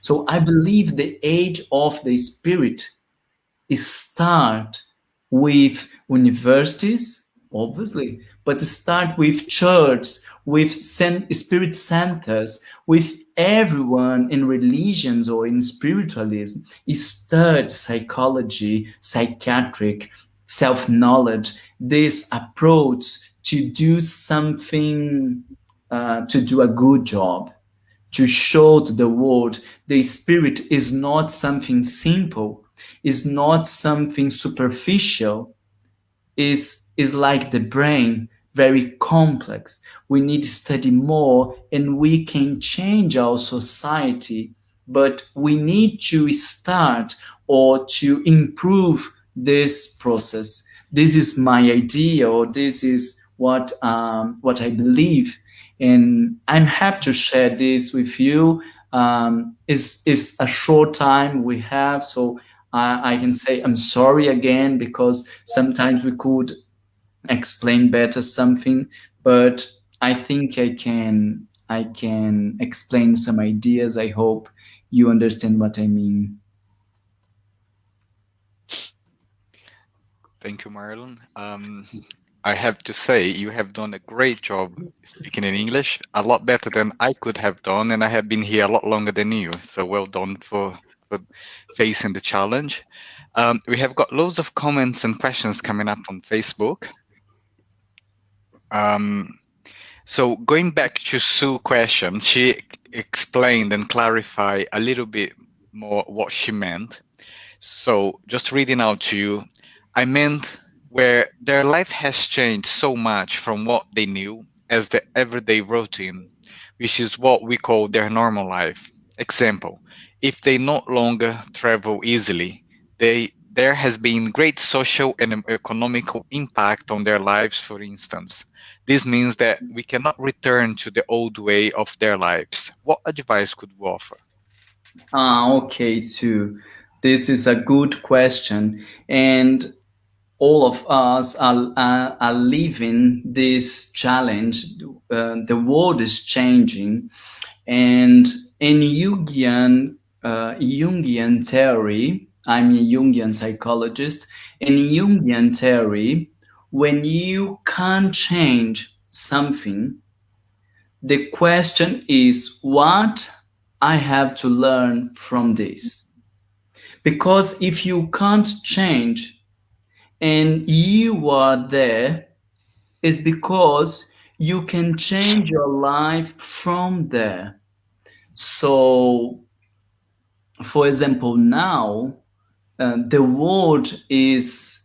So I believe the age of the spirit is start with universities, obviously, but start with church, with spirit centers, with everyone in religions or in spiritualism. Study psychology, psychiatric, self-knowledge, this approach to do something, to do a good job, to show to the world the spirit is not something simple, is not something superficial, is like the brain, very complex. We need to study more, and we can change our society, but we need to start or to improve this process. this is my idea, or this is what I believe, and I'm happy to share this with you. Is a short time we have, so I can say I'm sorry again, because sometimes we could explain better something, but I think I can explain some ideas. I hope you understand what I mean. Thank you, Marlon. I have to say, you have done a great job speaking in English, a lot better than I could have done, and I have been here a lot longer than you. So well done for facing the challenge. We have got loads of comments and questions coming up on Facebook. So going back to Sue's question, she explained and clarified a little bit more what she meant. So just reading out to you, I meant where their life has changed so much from what they knew as the everyday routine, which is what we call their normal life. Example, if they no longer travel easily, there has been great social and economical impact on their lives, for instance. This means that we cannot return to the old way of their lives. What advice could we offer? Okay, Sue. This is a good question, and all of us are living this challenge. The world is changing, and in Jungian theory, I'm a Jungian psychologist. In Jungian theory, when you can't change something, the question is what I have to learn from this. Because if you can't change and you are there, it's because you can change your life from there. So, for example, now the world is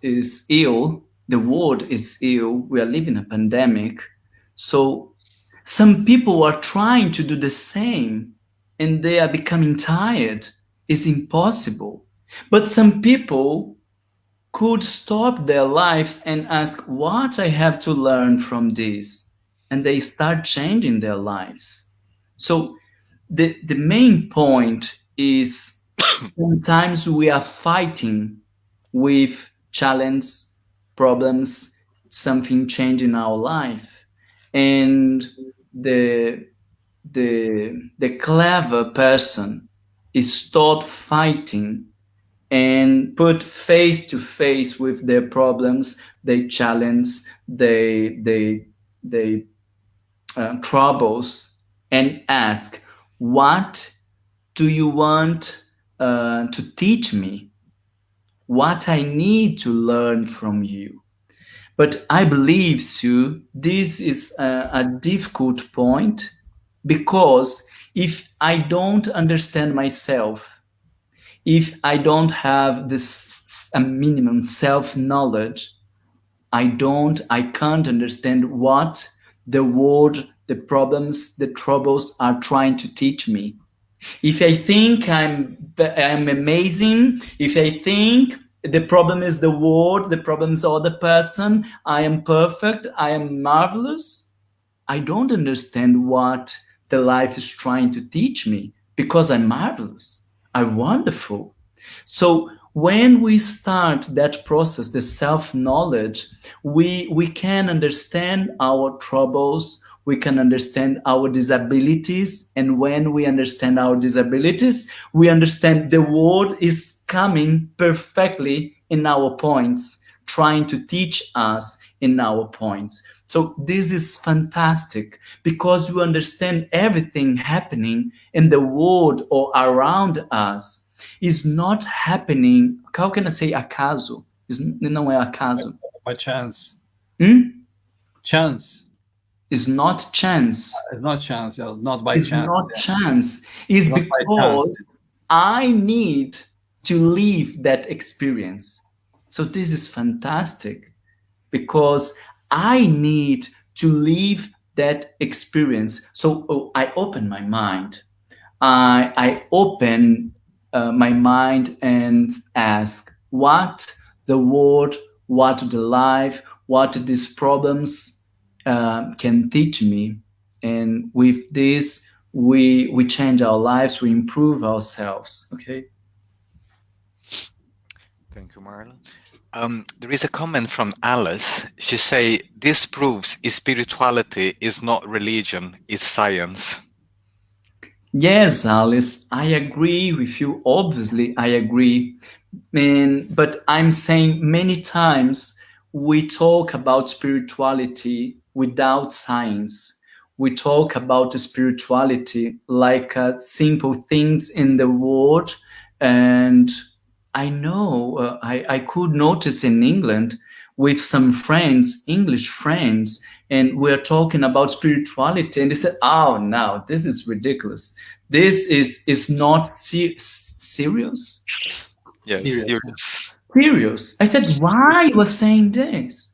ill. The world is ill. We are living a pandemic. So some people are trying to do the same, and they are becoming tired. It's impossible. But some people could stop their lives and ask what I have to learn from this, and they start changing their lives. So the main point is sometimes we are fighting with challenge, problems, something change in our life, and the the clever person is stop fighting and put face to face with their problems, they challenge, they troubles, and ask, what do you want to teach me? What I need to learn from you? But I believe, Sue, this is a difficult point, because if I don't understand myself, if I don't have this a minimum self-knowledge, I can't understand what the world, the problems, the troubles are trying to teach me. If I think I'm amazing, if I think the problem is the world, the problem is other person, I am perfect, I am marvelous, I don't understand what the life is trying to teach me, because I'm marvelous, I'm wonderful. So when we start that process, the self-knowledge, we can understand our troubles, we can understand our disabilities, and when we understand our disabilities, we understand the world is coming perfectly in our points, trying to teach us in our points. So this is fantastic, because you understand everything happening in the world or around us is not happening. How can I say acaso? Não é acaso. By chance. Chance. It's not chance. It's not chance. Not by it's chance. Not chance. It's not because I need to live that experience. So this is fantastic, because I need to live that experience. So I open my mind. I open my mind and ask what the world what the life, what these problems can teach me. And with this, we change our lives, we improve ourselves. Okay. Thank you, Marlon. There is a comment from Alice. She say, this proves spirituality is not religion, it's science. Yes, Alice, I agree with you. Obviously, I agree. But I'm saying many times we talk about spirituality without science. We talk about spirituality like simple things in the world. And I know I could notice in England with some friends, English friends, and we're talking about spirituality, and they said, "Oh, no, this is ridiculous. This is not serious." Yes, Serious. serious. Serious. I said, why you were saying this?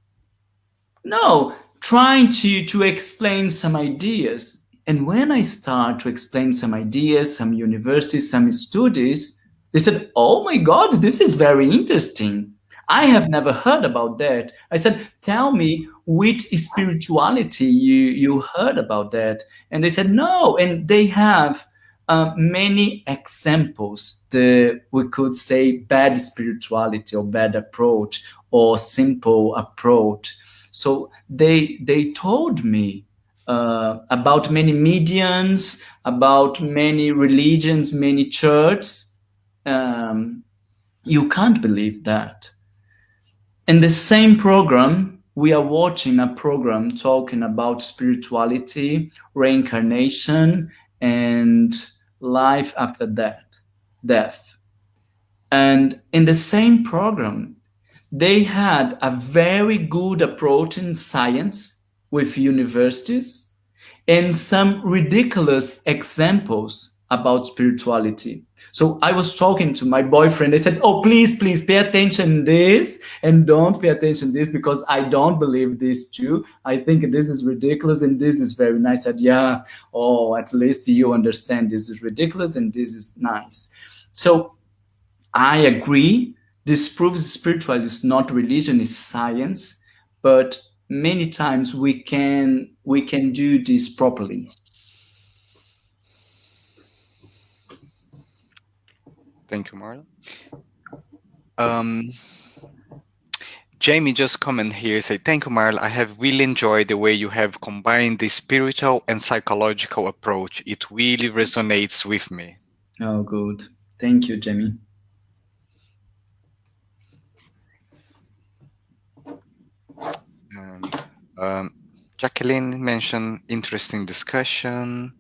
No, trying to explain some ideas. And when I start to explain some ideas, some universities, some studies, they said, oh my God, this is very interesting. I have never heard about that. I said, tell me which spirituality you heard about that. And they said, no. And they have many examples, we could say bad spirituality or bad approach or simple approach. So they told me about many mediums, about many religions, many churches. You can't believe that. In the same program, we are watching a program talking about spirituality, reincarnation, and life after death. And in the same program, they had a very good approach in science with universities and some ridiculous examples about spirituality. So I was talking to my boyfriend. I said, "Oh, please pay attention this and don't pay attention this because I don't believe this too. I think this is ridiculous and this is very nice." I said, "Yeah, oh, at least you understand this is ridiculous and this is nice." So I agree. This proves spirituality is not religion, it's science. But many times we can do this properly. Thank you, Marlon. Jamie just comment here, say, thank you, Marl. I have really enjoyed the way you have combined the spiritual and psychological approach. It really resonates with me. Oh, good. Thank you, Jamie. And Jacqueline mentioned interesting discussion.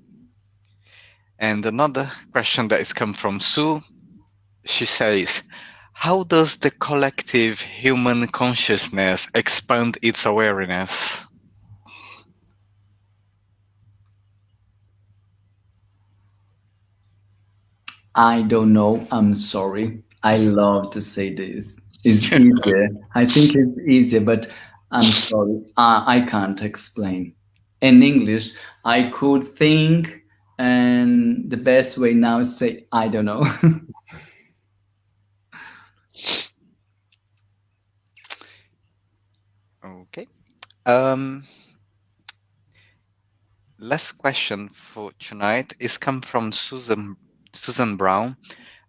And another question that has come from Sue, she says, how does the collective human consciousness expand its awareness? I don't know. I'm sorry. I love to say this. It's easier. I think it's easier, but I'm sorry. I can't explain. In English, I could think, and the best way now is say, I don't know. Okay. Last question for tonight is come from Susan Brown.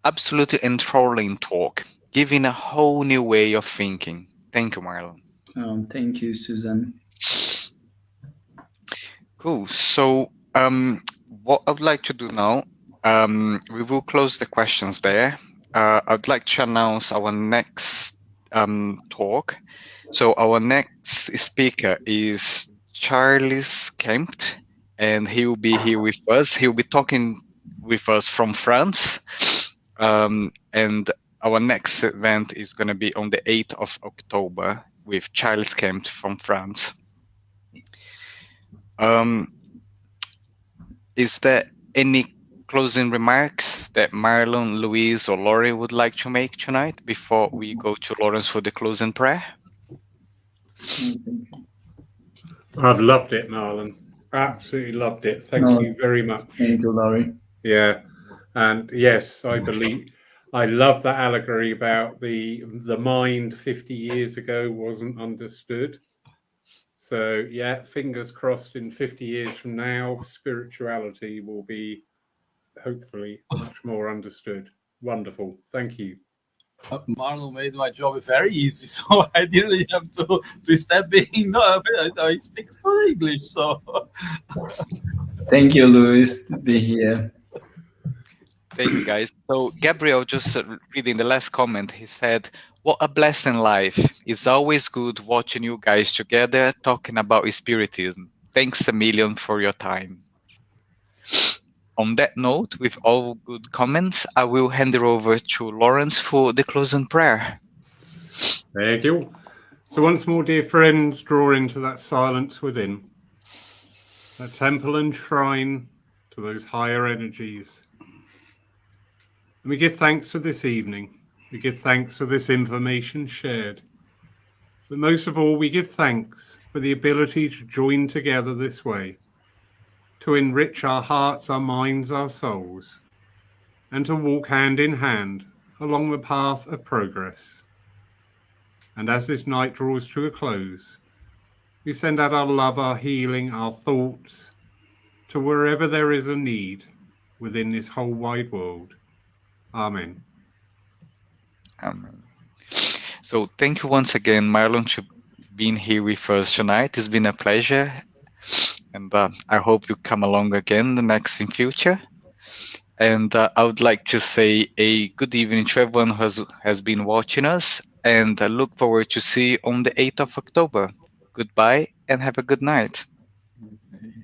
Absolutely enthralling talk, giving a whole new way of thinking. Thank you, Marlon. Thank you, Susan. Cool. So, what I'd like to do now, we will close the questions there. I'd like to announce our next talk. So, our next speaker is Charles Kempt, and he will be here with us. He'll be talking with us from France. And our next event is going to be on the 8th of October with Charles Kempt from France. Is there any closing remarks that Marlon, Louise, or Laurie would like to make tonight before we go to Lawrence for the closing prayer? I've loved it, Marlon. Absolutely loved it. Thank you very much. Thank you, Laurie. Yeah. And yes, I believe I love that allegory about the mind 50 years ago wasn't understood. So yeah, fingers crossed in 50 years from now, spirituality will be hopefully much more understood. Wonderful. Thank you. Marlon made my job very easy, so I didn't have to step in. No, I speak no English, so. Thank you, Luis, to be here. Thank you, guys. So Gabriel just reading the last comment, he said, "What a blessing life! It's always good watching you guys together talking about spiritism. Thanks a million for your time." On that note, with all good comments, I will hand it over to Lawrence for the closing prayer. Thank you. So once more, dear friends, draw into that silence within, that temple and shrine to those higher energies. And we give thanks for this evening. We give thanks for this information shared. But most of all, we give thanks for the ability to join together this way, to enrich our hearts, our minds, our souls, and to walk hand in hand along the path of progress. And as this night draws to a close, we send out our love, our healing, our thoughts to wherever there is a need within this whole wide world. Amen. Amen. So thank you once again, Marlon, for being here with us tonight. It's been a pleasure, and I hope you come along again the next in future. And I would like to say a good evening to everyone who has been watching us, and I look forward to see you on the 8th of October. Goodbye and have a good night. Okay.